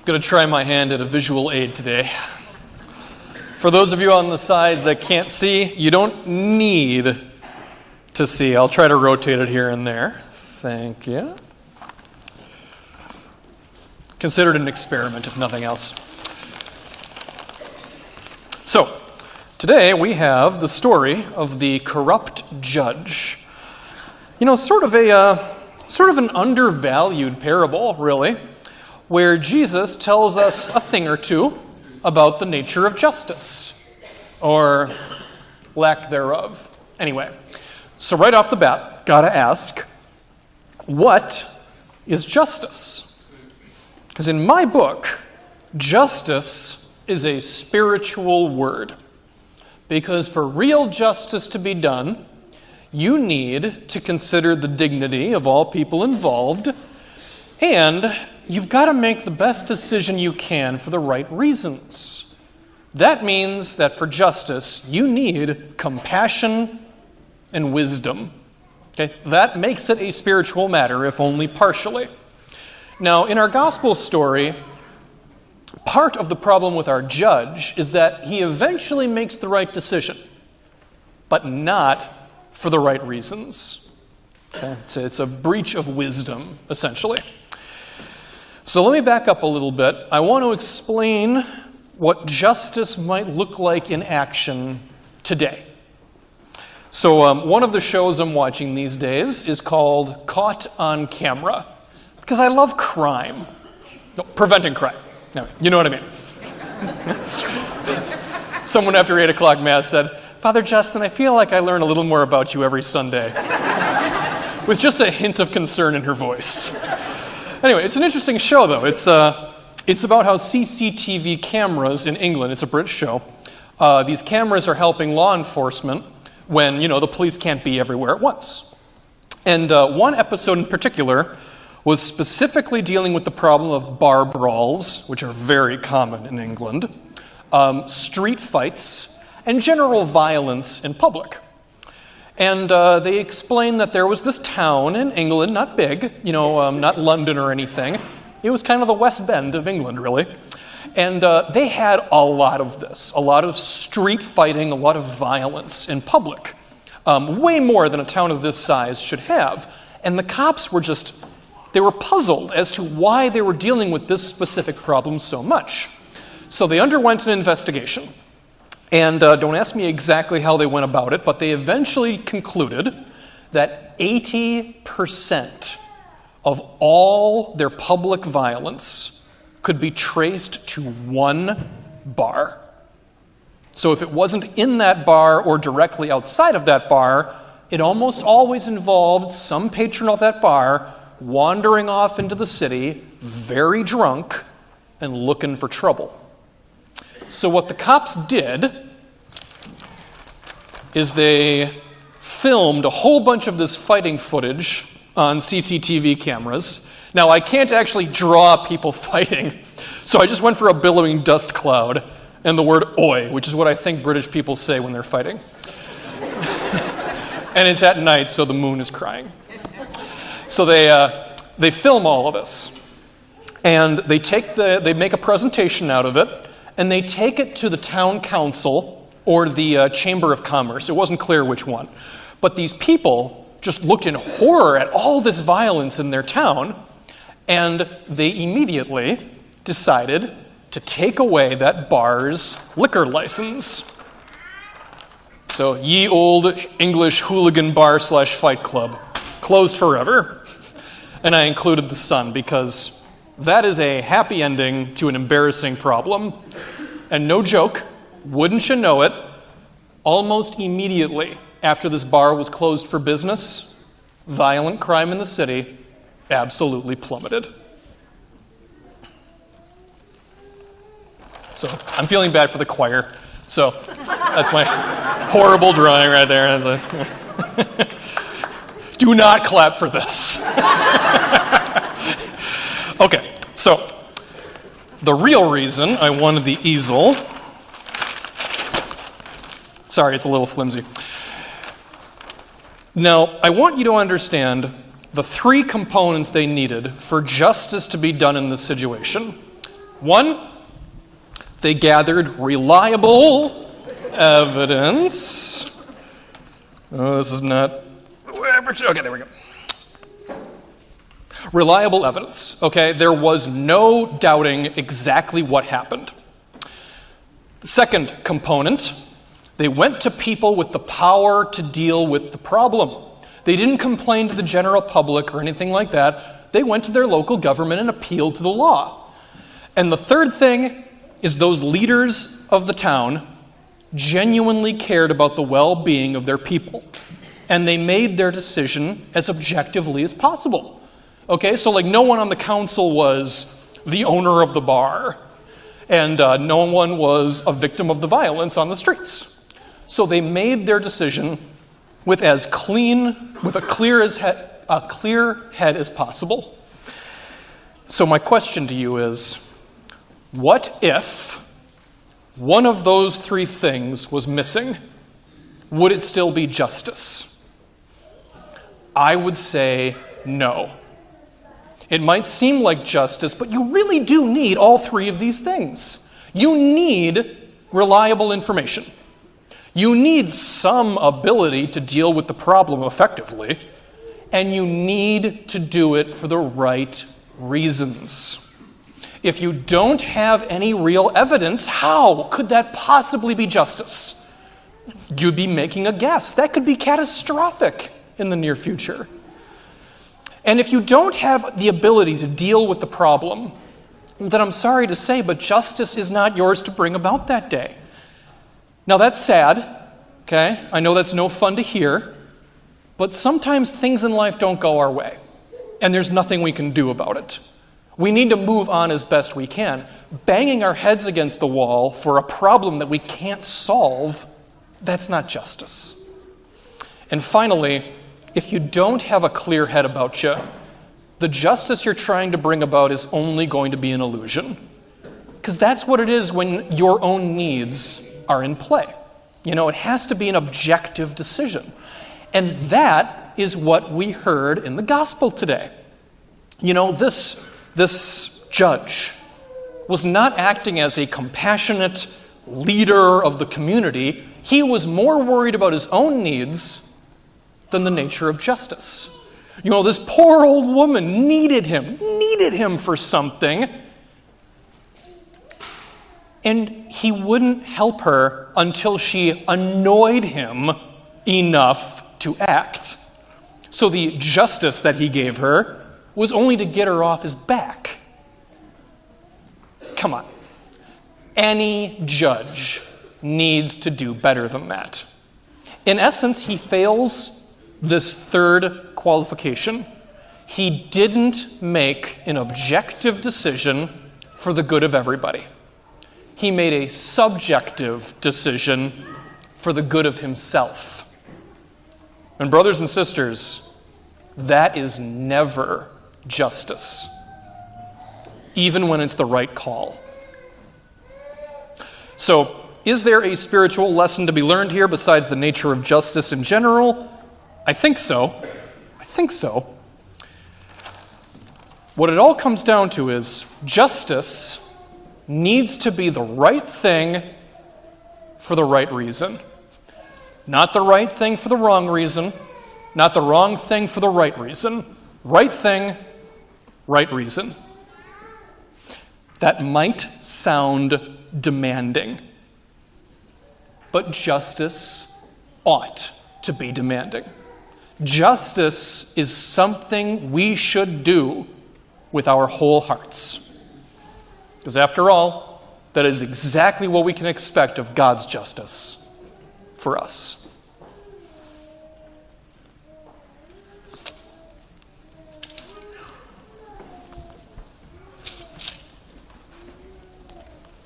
Going to try my hand at a visual aid today. For those of you on the sides that can't see, you don't need to see. I'll try to rotate it here and there. Thank you. Consider it an experiment, if nothing else. So, today we have the story of the corrupt judge. You know, sort of an undervalued parable, really, where Jesus tells us a thing or two about the nature of justice, or lack thereof. Anyway, so right off the bat, gotta ask, what is justice? Because in my book, justice is a spiritual word. Because for real justice to be done, you need to consider the dignity of all people involved, and you've got to make the best decision you can for the right reasons. That means that for justice, you need compassion and wisdom. Okay? That makes it a spiritual matter, if only partially. Now, in our gospel story, part of the problem with our judge is that he eventually makes the right decision, but not for the right reasons. Okay? It's a breach of wisdom, essentially. So let me back up a little bit. I want to explain what justice might look like in action today. So one of the shows I'm watching these days is called Caught on Camera, because I love crime. No, preventing crime. No, you know what I mean. Someone after 8 o'clock Mass said, "Father Justin, I feel like I learn a little more about you every Sunday," with just a hint of concern in her voice. Anyway, it's an interesting show, though. It's about how CCTV cameras in England, it's a British show, these cameras are helping law enforcement when, the police can't be everywhere at once. And one episode in particular was specifically dealing with the problem of bar brawls, which are very common in England, street fights, and general violence in public. And they explained that there was this town in England, not big, not London or anything. It was kind of the West Bend of England, really. And they had a lot of this, a lot of street fighting, a lot of violence in public. Way more than a town of this size should have. And the cops were they were puzzled as to why they were dealing with this specific problem so much. So they underwent an investigation. And don't ask me exactly how they went about it, but they eventually concluded that 80% of all their public violence could be traced to one bar. So if it wasn't in that bar or directly outside of that bar, it almost always involved some patron of that bar wandering off into the city, very drunk, and looking for trouble. So what the cops did is they filmed a whole bunch of this fighting footage on CCTV cameras. Now, I can't actually draw people fighting, so I just went for a billowing dust cloud and the word "oi," which is what I think British people say when they're fighting. And it's at night, so the moon is crying. So they film all of this, and they make a presentation out of it, and they take it to the town council or the Chamber of Commerce. It wasn't clear which one. But these people just looked in horror at all this violence in their town, and they immediately decided to take away that bar's liquor license. So, ye old English hooligan bar / fight club, closed forever. And I included the sun because that is a happy ending to an embarrassing problem. And no joke, wouldn't you know it, almost immediately after this bar was closed for business, violent crime in the city absolutely plummeted. So I'm feeling bad for the choir. So that's my horrible drawing right there. Do not clap for this. Okay, so the real reason I wanted the easel, sorry, it's a little flimsy. Now, I want you to understand the three components they needed for justice to be done in this situation. One, they gathered reliable evidence. Oh, this is not... Okay, there we go. Reliable evidence, okay? There was no doubting exactly what happened. The second component, they went to people with the power to deal with the problem. They didn't complain to the general public or anything like that. They went to their local government and appealed to the law. And the third thing is those leaders of the town genuinely cared about the well-being of their people. And they made their decision as objectively as possible. Okay, so like no one on the council was the owner of the bar, and no one was a victim of the violence on the streets. So they made their decision with a clear head as possible. So my question to you is, what if one of those three things was missing? Would it still be justice? I would say no. It might seem like justice, but you really do need all three of these things. You need reliable information. You need some ability to deal with the problem effectively, and you need to do it for the right reasons. If you don't have any real evidence, how could that possibly be justice? You'd be making a guess. That could be catastrophic in the near future. And if you don't have the ability to deal with the problem, then I'm sorry to say, but justice is not yours to bring about that day. Now that's sad, okay? I know that's no fun to hear, but sometimes things in life don't go our way, and there's nothing we can do about it. We need to move on as best we can. Banging our heads against the wall for a problem that we can't solve, that's not justice. And finally, if you don't have a clear head about you, the justice you're trying to bring about is only going to be an illusion. Because that's what it is when your own needs are in play. You know, it has to be an objective decision. And that is what we heard in the gospel today. You know, this judge was not acting as a compassionate leader of the community. He was more worried about his own needs than the nature of justice. You know, this poor old woman needed him for something, and he wouldn't help her until she annoyed him enough to act. So the justice that he gave her was only to get her off his back. Come on. Any judge needs to do better than that. In essence, he fails this third qualification. He didn't make an objective decision for the good of everybody. He made a subjective decision for the good of himself. And brothers and sisters, that is never justice, even when it's the right call. So, is there a spiritual lesson to be learned here besides the nature of justice in general? I think so. What it all comes down to is justice needs to be the right thing for the right reason. Not the right thing for the wrong reason. Not the wrong thing for the right reason. Right thing, right reason. That might sound demanding, but justice ought to be demanding. Justice is something we should do with our whole hearts. Because after all, that is exactly what we can expect of God's justice for us.